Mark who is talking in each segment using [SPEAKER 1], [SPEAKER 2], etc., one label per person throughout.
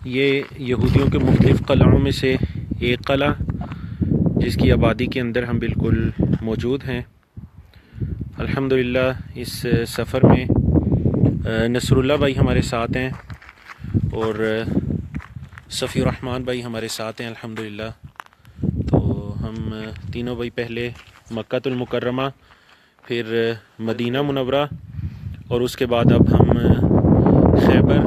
[SPEAKER 1] یہ یہودیوں کے مختلف قلعوں میں سے ایک قلعہ جس کی آبادی کے اندر ہم بالکل موجود ہیں۔ الحمدللہ اس سفر میں نصر اللہ بھائی ہمارے ساتھ ہیں اور صفی الرحمن بھائی ہمارے ساتھ ہیں الحمدللہ۔ تو ہم تینوں بھائی پہلے مکہ المکرمہ، پھر مدینہ منورہ، اور اس کے بعد اب ہم خیبر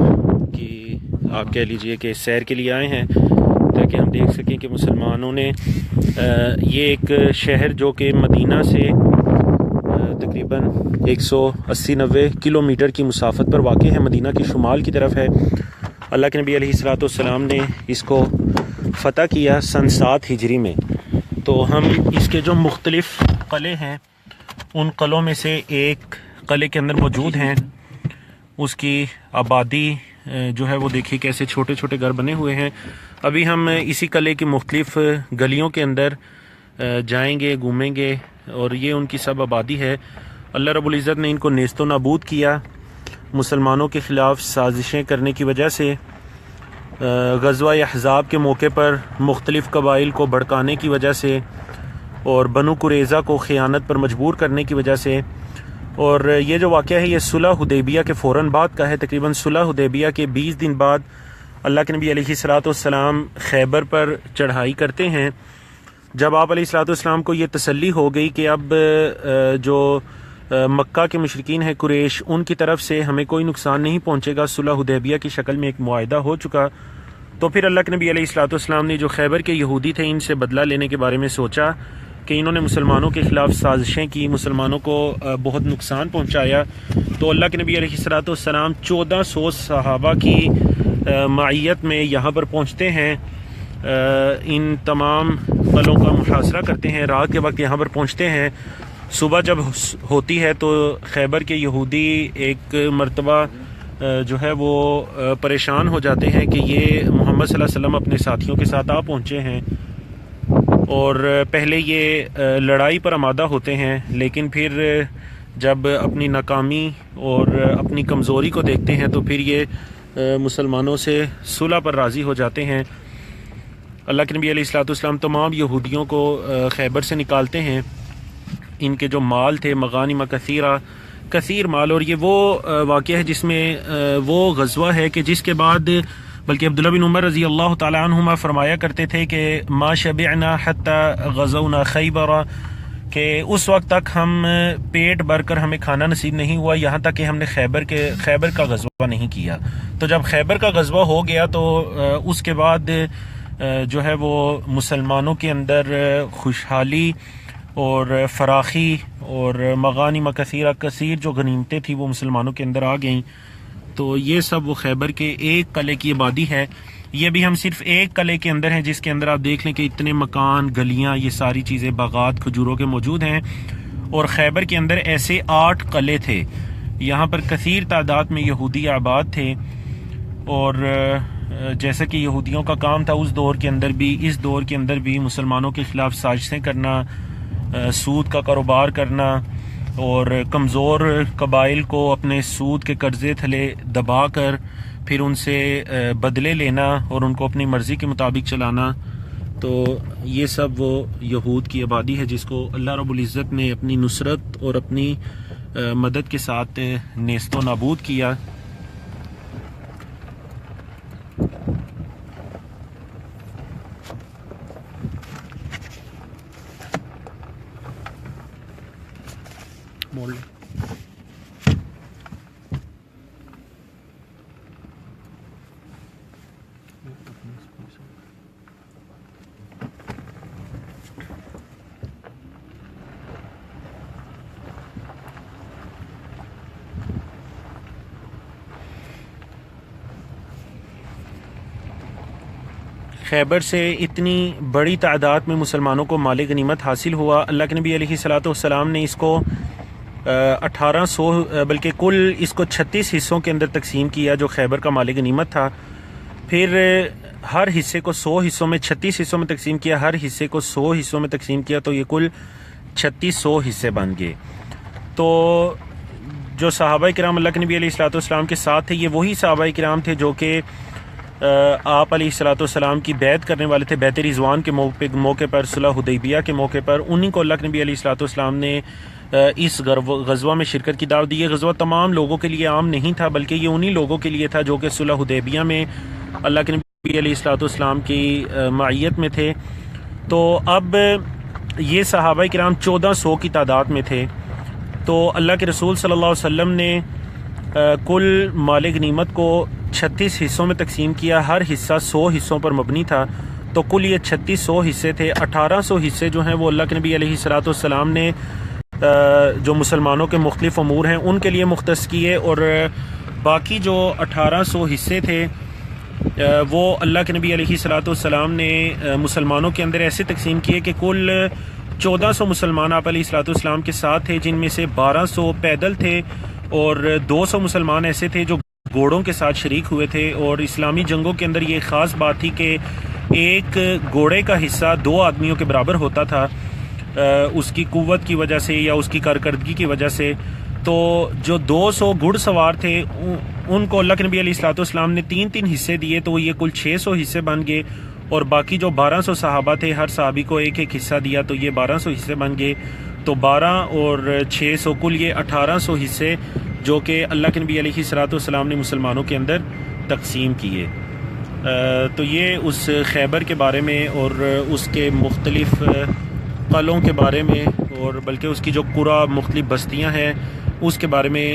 [SPEAKER 1] کی آپ کہہ لیجئے کہ سیر کے لیے آئے ہیں تاکہ ہم دیکھ سکیں کہ مسلمانوں نے یہ ایک شہر جو کہ مدینہ سے تقریباً 180-90 کلومیٹر کی مسافت پر واقع ہے، مدینہ کی شمال کی طرف ہے۔ اللہ کے نبی علیہ السلام نے اس کو فتح کیا سن 7 ہجری میں۔ تو ہم اس کے جو مختلف قلعے ہیں ان قلعوں میں سے ایک قلعے کے اندر موجود ہیں۔ اس کی آبادی جو ہے وہ دیکھیے کیسے چھوٹے چھوٹے گھر بنے ہوئے ہیں۔ ابھی ہم اسی قلعے کی مختلف گلیوں کے اندر جائیں گے، گھومیں گے، اور یہ ان کی سب آبادی ہے۔ اللہ رب العزت نے ان کو نیست و نابود کیا مسلمانوں کے خلاف سازشیں کرنے کی وجہ سے۔ غزوہ احزاب کے موقع پر مختلف قبائل کو بھڑکانے کی وجہ سے اور بنو قریظہ کو خیانت پر مجبور کرنے کی وجہ سے۔ اور یہ جو واقعہ ہے یہ صلح حدیبیہ کے فوراً بعد کا ہے۔ تقریباً صلح حدیبیہ کے 20 دن بعد اللہ کے نبی علیہ السلام خیبر پر چڑھائی کرتے ہیں۔ جب آپ علیہ السلام کو یہ تسلی ہو گئی کہ اب جو مکہ کے مشرکین ہیں قریش، ان کی طرف سے ہمیں کوئی نقصان نہیں پہنچے گا، صلح حدیبیہ کی شکل میں ایک معاہدہ ہو چکا، تو پھر اللہ کے نبی علیہ السلام نے جو خیبر کے یہودی تھے ان سے بدلہ لینے کے بارے میں سوچا کہ انہوں نے مسلمانوں کے خلاف سازشیں کی، مسلمانوں کو بہت نقصان پہنچایا۔ تو اللہ کے نبی علیہ السلام 1400 صحابہ کی معیت میں یہاں پر پہنچتے ہیں، ان تمام قلعوں کا محاصرہ کرتے ہیں، رات کے وقت یہاں پر پہنچتے ہیں۔ صبح جب ہوتی ہے تو خیبر کے یہودی ایک مرتبہ جو ہے وہ پریشان ہو جاتے ہیں کہ یہ محمد صلی اللہ علیہ وسلم اپنے ساتھیوں کے ساتھ آ پہنچے ہیں، اور پہلے یہ لڑائی پر آمادہ ہوتے ہیں، لیکن پھر جب اپنی ناکامی اور اپنی کمزوری کو دیکھتے ہیں تو پھر یہ مسلمانوں سے صلح پر راضی ہو جاتے ہیں۔ اللہ کے نبی علیہ السلام تمام یہودیوں کو خیبر سے نکالتے ہیں۔ ان کے جو مال تھے مغانم کثیر مال، اور یہ وہ واقعہ ہے جس میں وہ غزوہ ہے کہ جس کے بعد بلکہ عبداللہ بن عمر رضی اللہ تعالی عنہما فرمایا کرتے تھے کہ ما شبعنا حتی غزونا خیبر، کہ اس وقت تک ہم پیٹ بھر کر ہمیں کھانا نصیب نہیں ہوا یہاں تک کہ ہم نے خیبر کا غزوہ نہیں کیا۔ تو جب خیبر کا غزوہ ہو گیا تو اس کے بعد جو ہے وہ مسلمانوں کے اندر خوشحالی اور فراخی اور مغانم کثیر جو غنیمتیں تھیں وہ مسلمانوں کے اندر آ گئیں۔ تو یہ سب وہ خیبر کے ایک قلعے کی آبادی ہے۔ یہ بھی ہم صرف ایک قلعے کے اندر ہیں جس کے اندر آپ دیکھ لیں کہ اتنے مکان، گلیاں، یہ ساری چیزیں باغات کھجوروں کے موجود ہیں۔ اور خیبر کے اندر ایسے 8 قلعے تھے، یہاں پر کثیر تعداد میں یہودی آباد تھے، اور جیسا کہ یہودیوں کا کام تھا اس دور کے اندر بھی، اس دور کے اندر بھی مسلمانوں کے خلاف سازشیں کرنا، سود کا کاروبار کرنا، اور کمزور قبائل کو اپنے سود کے قرضے تھلے دبا کر پھر ان سے بدلے لینا اور ان کو اپنی مرضی کے مطابق چلانا۔ تو یہ سب وہ یہود کی آبادی ہے جس کو اللہ رب العزت نے اپنی نصرت اور اپنی مدد کے ساتھ نیست و نابود کیا۔ خیبر سے اتنی بڑی تعداد میں مسلمانوں کو مال غنیمت حاصل ہوا۔ اللہ کے نبی علیہ السلام نے اس کو 1800 بلکہ کل اس کو 36 حصوں کے اندر تقسیم کیا جو خیبر کا مال غنیمت تھا۔ پھر ہر حصے کو 100 حصوں میں 36 حصوں میں تقسیم کیا، ہر حصے کو 100 حصوں میں تقسیم کیا، تو یہ کل 3600 حصے بن گئے۔ تو جو صحابہ کرام اللہ کے نبی علیہ الصلوۃ والسلام کے ساتھ تھے، یہ وہی صحابہ کرام تھے جو کہ آپ علیہ الصلوۃ والسلام کی بیعت کرنے والے تھے بیعت رضوان کے موقع پر، صلح حدیبیہ کے موقع پر. انہی کو اللہ کے نبی علیہ الصلوۃ والسلام نے اس غزوہ میں شرکت کی دعوت دی. یہ غزوہ تمام لوگوں کے لیے عام نہیں تھا، بلکہ یہ انہی لوگوں کے لیے تھا جو کہ صلح حدیبیہ میں اللہ کے نبی علیہ الصلوۃ والسلام کی معیت میں تھے. تو اب یہ صحابہ کرام 1400 کی تعداد میں تھے. تو اللہ کے رسول صلی اللہ علیہ وسلم نے کل مال غنیمت کو 36 حصوں میں تقسیم کیا. ہر حصہ 100 حصوں پر مبنی تھا. تو کل یہ 3600 حصے تھے. 1800 حصے جو ہیں وہ اللہ کے نبی علیہ الصلوۃ والسلام نے جو مسلمانوں کے مختلف امور ہیں ان کے لیے مختص کیے، اور باقی جو 1800 حصے تھے وہ اللہ کے نبی علیہ الصلوۃ والسلام نے مسلمانوں کے اندر ایسے تقسیم کیے کہ کل 1400 مسلمان آپ علیہ الصلوۃ والسلام کے ساتھ تھے، جن میں سے 1200 پیدل تھے اور 200 مسلمان ایسے تھے جو گھوڑوں کے ساتھ شریک ہوئے تھے. اور اسلامی جنگوں کے اندر یہ خاص بات تھی کہ ایک گھوڑے کا حصہ 2 آدمیوں کے برابر ہوتا تھا، اس کی قوت کی وجہ سے یا اس کی کارکردگی کی وجہ سے. تو جو 200 گھڑ سوار تھے ان کو اللہ کے نبی علیہ الصلوۃ والسلام نے 3 حصے دیے، تو یہ کل 600 حصے بن گئے. اور باقی جو 1200 صحابہ تھے، ہر صحابی کو ایک حصہ دیا، تو یہ 1200 حصے بن گئے. تو 12 اور 600 کل یہ 1800 حصے جو کہ اللہ کے نبی علیہ الصلوۃ والسلام نے مسلمانوں کے اندر تقسیم کیے. تو یہ اس خیبر کے بارے میں اور اس کے مختلف قلعوں کے بارے میں، اور بلکہ اس کی جو قرى مختلف بستیاں ہیں اس کے بارے میں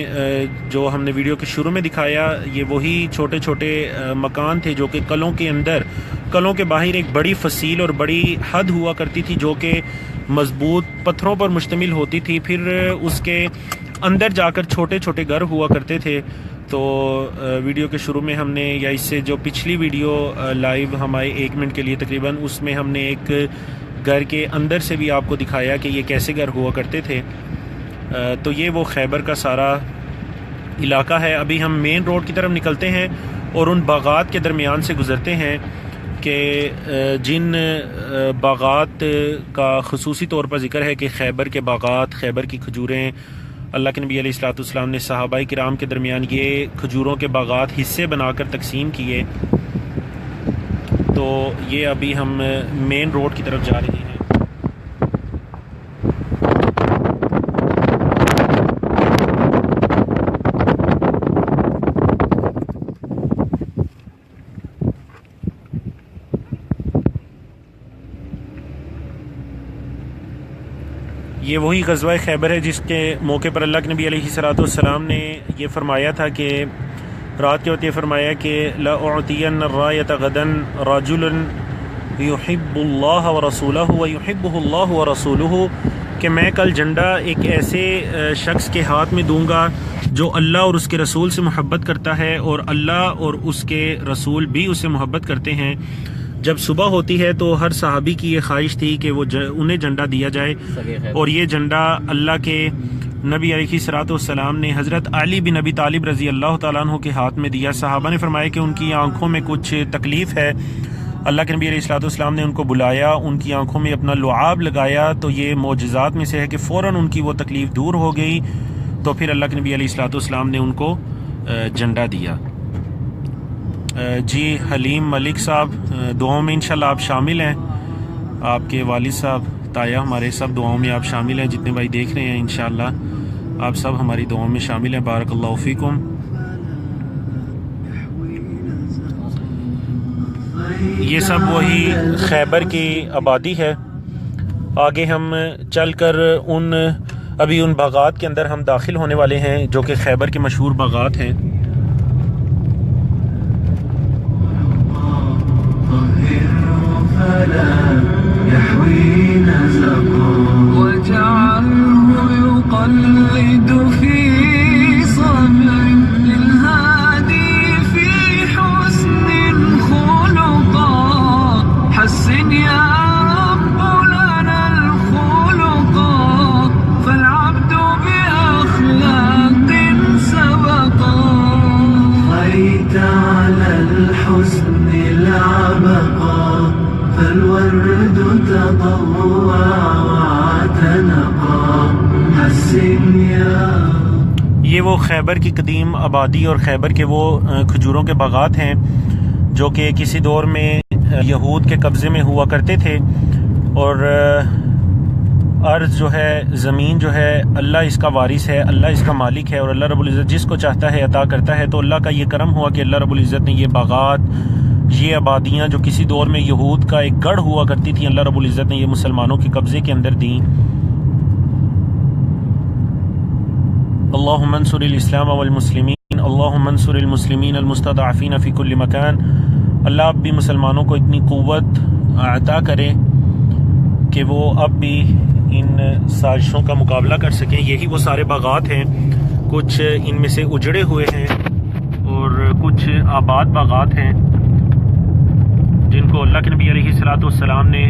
[SPEAKER 1] جو ہم نے ویڈیو کے شروع میں دکھایا. یہ وہی چھوٹے چھوٹے مکان تھے جو کہ قلعوں کے اندر، قلعوں کے باہر ایک بڑی فصیل اور بڑی حد ہوا کرتی تھی جو کہ مضبوط پتھروں پر مشتمل ہوتی تھی. پھر اس کے اندر جا کر چھوٹے چھوٹے گھر ہوا کرتے تھے. تو ویڈیو کے شروع میں ہم نے، یا اس سے جو پچھلی ویڈیو لائیو ہمارے 1 منٹ کے لیے تقریباً، اس میں ہم نے ایک گھر کے اندر سے بھی آپ کو دکھایا کہ یہ کیسے گھر ہوا کرتے تھے. تو یہ وہ خیبر کا سارا علاقہ ہے. ابھی ہم مین روڈ کی طرف نکلتے ہیں اور ان باغات کے درمیان سے گزرتے ہیں کہ جن باغات کا خصوصی طور پر ذکر ہے کہ خیبر کے باغات، خیبر کی کھجوریں، اللہ کے نبی علیہ الصلوۃ والسلام نے صحابہ کرام کے درمیان یہ کھجوروں کے باغات حصے بنا کر تقسیم کیے. تو یہ ابھی ہم مین روڈ کی طرف جا رہے ہیں. یہ وہی غزوہ خیبر ہے جس کے موقع پر اللہ کے نبی علیہ الصلوۃ والسلام نے یہ فرمایا تھا کہ رات کے وقت یہ فرمایا کہ لأعطین الرایۃ غدا رجل یحب اللہ ورسولہ ویحبہ اللہ ورسولہ، کہ میں کل جھنڈا ایک ایسے شخص کے ہاتھ میں دوں گا جو اللہ اور اس کے رسول سے محبت کرتا ہے اور اللہ اور اس کے رسول بھی اس سے محبت کرتے ہیں. جب صبح ہوتی ہے تو ہر صحابی کی یہ خواہش تھی کہ وہ انہیں جھنڈا دیا جائے، اور یہ جھنڈا اللہ کے نبی علیہ الصلوۃ والسلام نے حضرت علی بن ابی طالب رضی اللہ تعالیٰ عنہ کے ہاتھ میں دیا. صحابہ نے فرمایا کہ ان کی آنکھوں میں کچھ تکلیف ہے. اللہ کے نبی علیہ الصلوۃ والسلام نے ان کو بلایا، ان کی آنکھوں میں اپنا لعاب لگایا، تو یہ معجزات میں سے ہے کہ فوراً ان کی وہ تکلیف دور ہو گئی. تو پھر اللہ کے نبی علیہ الصلوۃ والسلام نے ان کو جھنڈا دیا. جی حلیم ملک صاحب دعاؤں میں انشاءاللہ آپ شامل ہیں. آپ کے والد صاحب، تایا، ہمارے سب دعاؤں میں آپ شامل ہیں. جتنے بھائی دیکھ رہے ہیں انشاءاللہ آپ سب ہماری دعاؤں میں شامل ہیں. بارک اللہ فیکم. یہ سب وہی خیبر کی آبادی ہے. آگے ہم چل کر ابھی ان باغات کے اندر ہم داخل ہونے والے ہیں جو کہ خیبر کے مشہور باغات ہیں. یہ وہ خیبر کی قدیم آبادی اور خیبر کے وہ کھجوروں کے باغات ہیں جو کہ کسی دور میں یہود کے قبضے میں ہوا کرتے تھے، اور ارض جو ہے، زمین جو ہے، اللہ اس کا وارث ہے، اللہ اس کا مالک ہے، اور اللہ رب العزت جس کو چاہتا ہے عطا کرتا ہے۔ تو اللہ کا یہ کرم ہوا کہ اللہ رب العزت نے یہ باغات، یہ آبادیاں جو کسی دور میں یہود کا ایک گڑھ ہوا کرتی تھیں، اللہ رب العزت نے یہ مسلمانوں کے قبضے کے اندر دیں۔ اللہم انصر الاسلام والمسلمین، اللہم انصر المسلمین المستضعفین فی کل مکان۔ اللہ اب بھی مسلمانوں کو اتنی قوت عطا کرے کہ وہ اب بھی ان سازشوں کا مقابلہ کر سکیں۔ یہی وہ سارے باغات ہیں، کچھ ان میں سے اجڑے ہوئے ہیں اور کچھ آباد باغات ہیں جن کو اللہ کے نبی علیہ السلام نے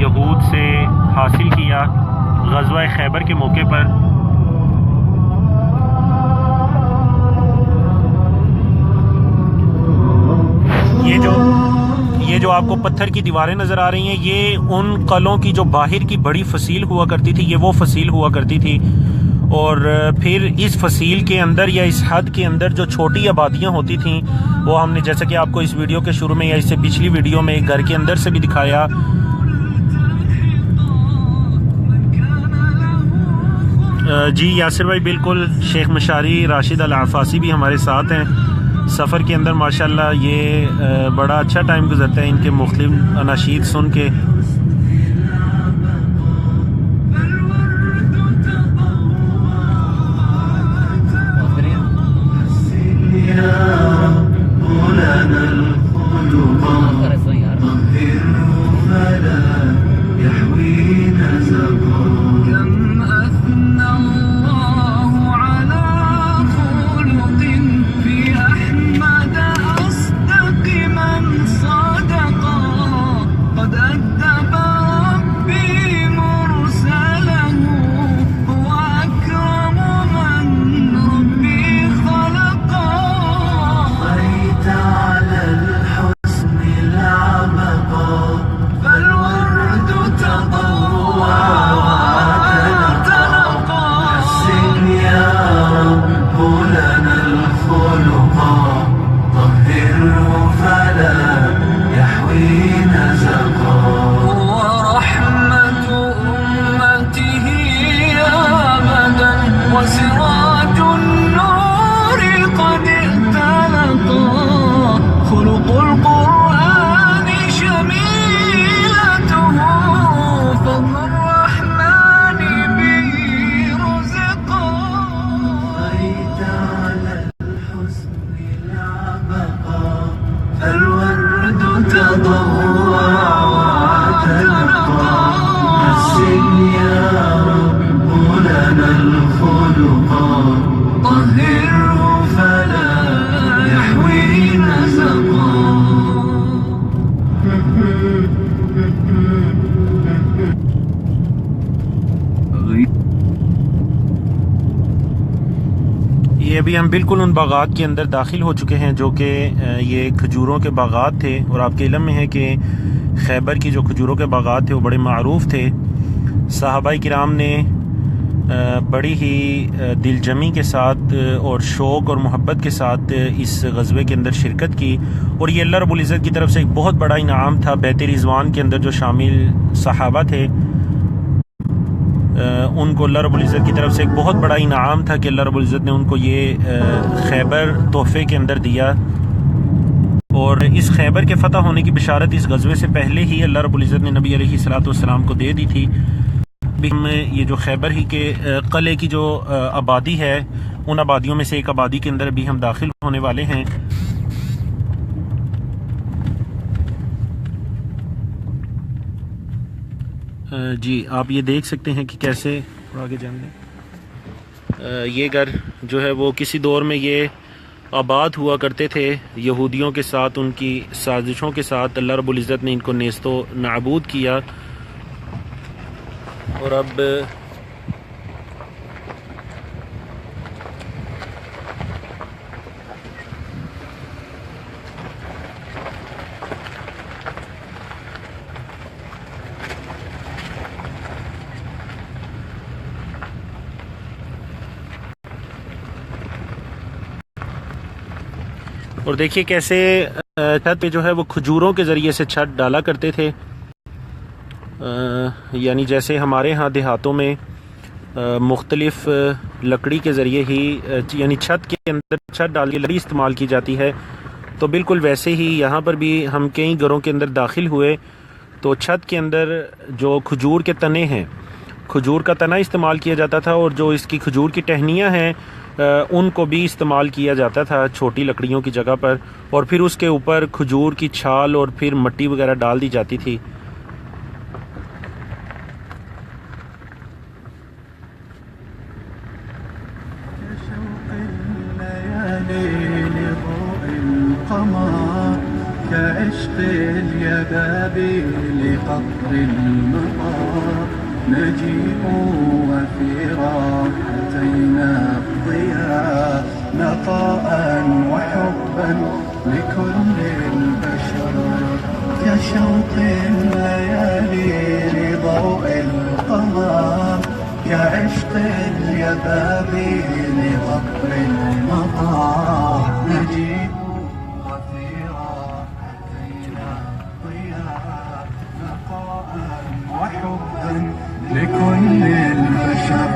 [SPEAKER 1] یہود سے حاصل کیا غزوہ خیبر کے موقع پر۔ یہ جو آپ کو پتھر کی دیواریں نظر آ رہی ہیں، یہ ان قلعوں کی جو باہر کی بڑی فصیل ہوا کرتی تھی، یہ وہ فصیل ہوا کرتی تھی، اور پھر اس فصیل کے اندر یا اس حد کے اندر جو چھوٹی آبادیاں ہوتی تھیں وہ ہم نے، جیسا کہ آپ کو اس ویڈیو کے شروع میں یا اس سے پچھلی ویڈیو میں گھر کے اندر سے بھی دکھایا۔ جی یاسر بھائی بالکل، شیخ مشاری راشد العفاسی بھی ہمارے ساتھ ہیں۔ سفر کے اندر ماشاءاللہ یہ بڑا اچھا ٹائم گزرتا ہے ان کے مختلف اناشید سن کے۔ یہ ابھی ہم بالکل ان باغات کے اندر داخل ہو چکے ہیں جو کہ یہ کھجوروں کے باغات تھے، اور آپ کے علم میں ہے کہ خیبر کی جو کھجوروں کے باغات تھے وہ بڑے معروف تھے۔ صحابہ کرام نے بڑی ہی دل جمی کے ساتھ اور شوق اور محبت کے ساتھ اس غزوے کے اندر شرکت کی، اور یہ اللہ رب العزت کی طرف سے ایک بہت بڑا انعام تھا۔ بیت رضوان کے اندر جو شامل صحابہ تھے ان کو اللہ رب العزت کی طرف سے ایک بہت بڑا انعام تھا کہ اللہ رب العزت نے ان کو یہ خیبر تحفے کے اندر دیا، اور اس خیبر کے فتح ہونے کی بشارت اس غزوے سے پہلے ہی اللہ رب العزت نے نبی علیہ السلام کو دے دی تھی۔ ہم یہ جو خیبر ہی کے قلعے کی جو آبادی ہے، ان آبادیوں میں سے ایک آبادی کے اندر بھی ہم داخل ہونے والے ہیں۔ جی آپ یہ دیکھ سکتے ہیں کہ کیسے آگے جان دیں، یہ گھر جو ہے وہ کسی دور میں یہ آباد ہوا کرتے تھے یہودیوں کے ساتھ، ان کی سازشوں کے ساتھ اللہ رب العزت نے ان کو نیست و نابود کیا، اور اب اور دیکھیے کیسے چھت پہ جو ہے وہ کھجوروں کے ذریعے سے چھت ڈالا کرتے تھے، یعنی جیسے ہمارے ہاں دیہاتوں میں مختلف لکڑی کے ذریعے ہی یعنی چھت کے اندر چھت ڈال کے لکڑی استعمال کی جاتی ہے، تو بالکل ویسے ہی یہاں پر بھی ہم کئی گھروں کے اندر داخل ہوئے تو چھت کے اندر جو کھجور کے تنے ہیں، کھجور کا تنا استعمال کیا جاتا تھا، اور جو اس کی کھجور کی ٹہنیاں ہیں ان کو بھی استعمال کیا جاتا تھا چھوٹی لکڑیوں کی جگہ پر، اور پھر اس کے اوپر کھجور کی چھال اور پھر مٹی وغیرہ ڈال دی جاتی تھی۔
[SPEAKER 2] كعشق اليبابيل لقطر المطار نجيء وفي راحتينا الضياء نقاء وحبا لكل البشر كشوق الليالي لضوء القمر كعشق اليبابيل لقطر المطار نجيء لكل البشر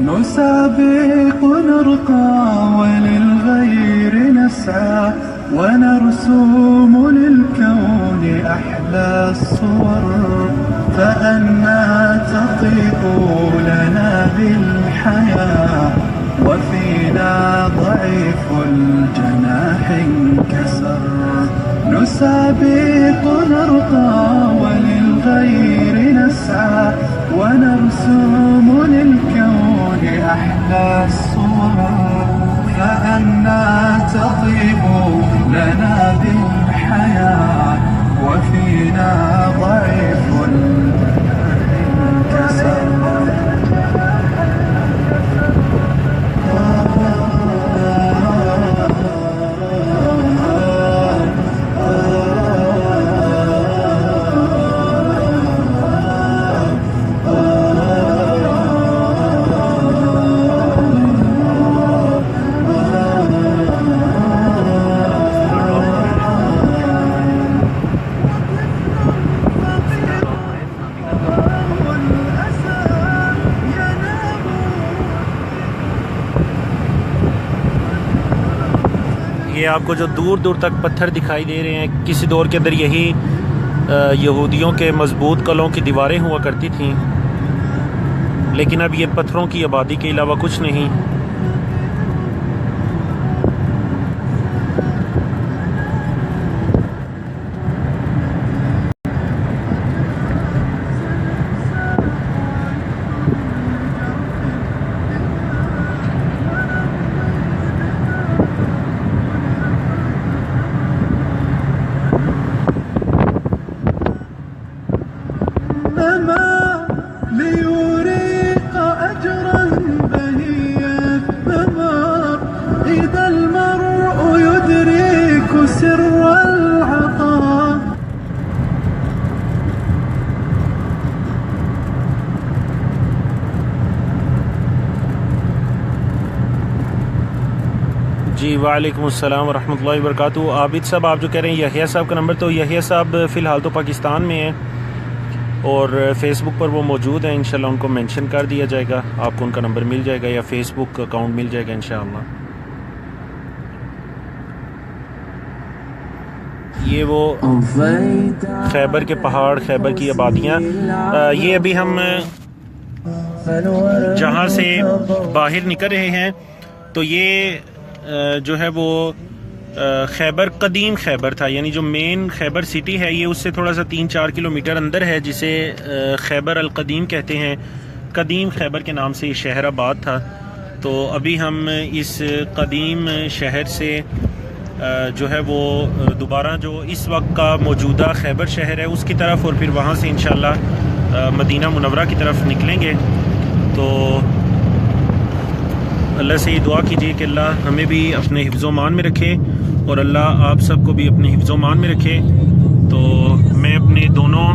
[SPEAKER 2] نسابق نرقى وللغير نسعى ونرسوم للكون أحلى الصور فأنا تطيب لنا بالحياة وفينا ضعيف الجناح انكسر نسابق نرقى وللغير نسعى ونرسوم للكون أحلى الصور فأنا تطيب لنا بالحياة وفينا ضعيف انكسر
[SPEAKER 1] یہ آپ کو جو دور دور تک پتھر دکھائی دے رہے ہیں، کسی دور کے اندر یہی یہودیوں کے مضبوط قلعوں کی دیواریں ہوا کرتی تھیں، لیکن اب یہ پتھروں کی آبادی کے علاوہ کچھ نہیں۔ جی وعلیکم السلام ورحمۃ اللہ وبرکاتہ۔ عابد صاحب، آپ جو کہہ رہے ہیں یحییٰ صاحب کا نمبر، تو یحییٰ صاحب فی الحال تو پاکستان میں ہیں اور فیس بک پر وہ موجود ہیں، انشاءاللہ ان کو مینشن کر دیا جائے گا، آپ کو ان کا نمبر مل جائے گا یا فیس بک اکاؤنٹ مل جائے گا انشاءاللہ۔ یہ وہ خیبر کے پہاڑ، خیبر کی آبادیاں، یہ ابھی ہم جہاں سے باہر نکل رہے ہیں تو یہ جو ہے وہ خیبر قدیم خیبر تھا، یعنی جو مین خیبر سٹی ہے یہ اس سے تھوڑا سا 3-4 کلومیٹر اندر ہے، جسے خیبر القدیم کہتے ہیں۔ قدیم خیبر کے نام سے یہ شہر آباد تھا۔ تو ابھی ہم اس قدیم شہر سے جو ہے وہ دوبارہ جو اس وقت کا موجودہ خیبر شہر ہے اس کی طرف، اور پھر وہاں سے انشاءاللہ مدینہ منورہ کی طرف نکلیں گے۔ تو اللہ سے یہ دعا کیجیے کہ اللہ ہمیں بھی اپنے حفظ و امان میں رکھے اور اللہ آپ سب کو بھی اپنے حفظ و امان میں رکھے۔ تو میں اپنے دونوں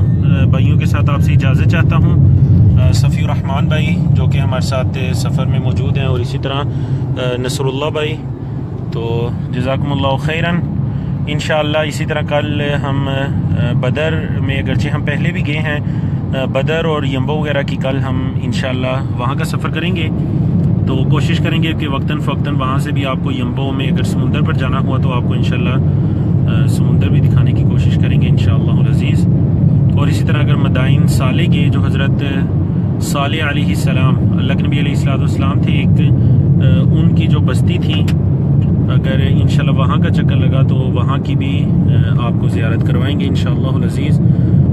[SPEAKER 1] بھائیوں کے ساتھ آپ سے اجازت چاہتا ہوں، صفی الرحمان بھائی جو کہ ہمارے ساتھ سفر میں موجود ہیں، اور اسی طرح نصر اللہ بھائی تو جزاکم اللہ خیراً. انشاءاللہ اسی طرح کل ہم بدر میں، اگرچہ ہم پہلے بھی گئے ہیں بدر اور یمبو وغیرہ کی، کل ہم انشاءاللہ وہاں کا سفر کریں گے. تو کوشش کریں گے کہ وقتاً فوقتاً وہاں سے بھی آپ کو یمبو میں اگر سمندر پر جانا ہوا تو آپ کو انشاءاللہ سمندر بھی دکھانے کی کوشش کریں گے انشاءاللہ العزیز. اور اسی طرح اگر مدائن صالح گئے، جو حضرت صالح علیہ السلام، اللہ کے نبی علیہ السلام تھے، ایک ان کی جو بستی تھی، اگر انشاءاللہ وہاں کا چکر لگا تو وہاں کی بھی آپ کو زیارت کروائیں گے انشاءاللہ العزیز.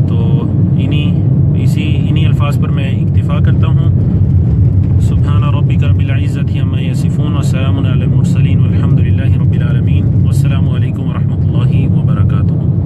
[SPEAKER 1] تو انہی الفاظ پر میں اکتفا کرتا ہوں. سبحان ربک رب العزت عما یصفون وسلام علی المرسلین والحمد للہ رب العالمین. والسلام علیکم ورحمۃ اللہ وبرکاتہ.